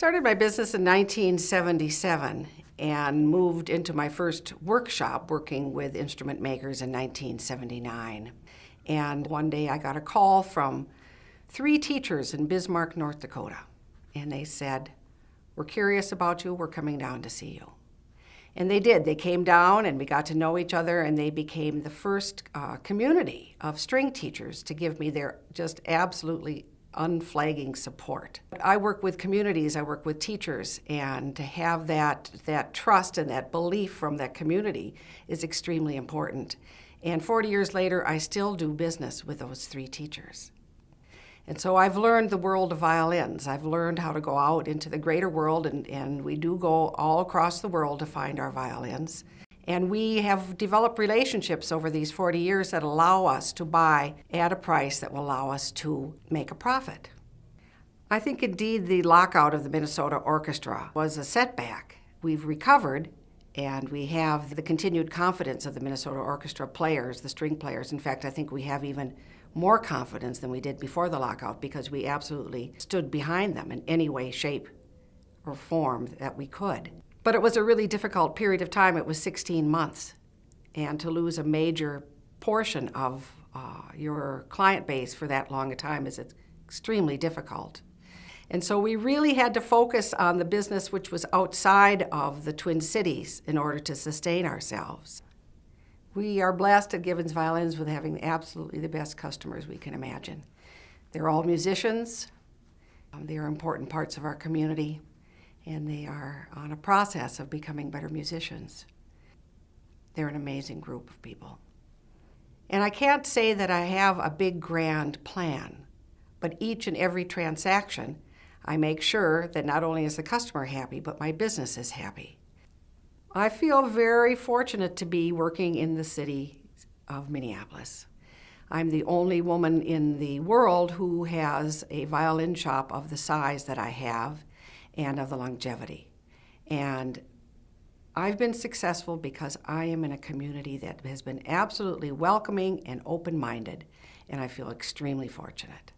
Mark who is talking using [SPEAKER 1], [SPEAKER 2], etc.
[SPEAKER 1] started my business in 1977 and moved into my first workshop working with instrument makers in 1979. And one day I got a call from 3 teachers in Bismarck, North Dakota. And they said, "We're curious about you, we're coming down to see you." And they did. They came down and we got to know each other, and they became the first community of string teachers to give me their just absolutely unflagging support. I work with communities, I work with teachers, and to have that trust and that belief from that community is extremely important. And 40 years later, I still do business with those 3 teachers. And so I've learned the world of violins. I've learned how to go out into the greater world, and we do go all across the world to find our violins. And we have developed relationships over these 40 years that allow us to buy at a price that will allow us to make a profit. I think indeed the lockout of the Minnesota Orchestra was a setback. We've recovered, and we have the continued confidence of the Minnesota Orchestra players, the string players. In fact, I think we have even more confidence than we did before the lockout because we absolutely stood behind them in any way, shape, or form that we could. But it was a really difficult period of time. It was 16 months. And to lose a major portion of your client base for that long a time is extremely difficult. And so we really had to focus on the business which was outside of the Twin Cities in order to sustain ourselves. We are blessed at Gibbons Violins with having absolutely the best customers we can imagine. They're all musicians. They are important parts of our community, and they are on a process of becoming better musicians. They're an amazing group of people. And I can't say that I have a big grand plan, but each and every transaction, I make sure that not only is the customer happy, but my business is happy. I feel very fortunate to be working in the city of Minneapolis. I'm the only woman in the world who has a violin shop of the size that I have and of the longevity. And I've been successful because I am in a community that has been absolutely welcoming and open-minded, and I feel extremely fortunate.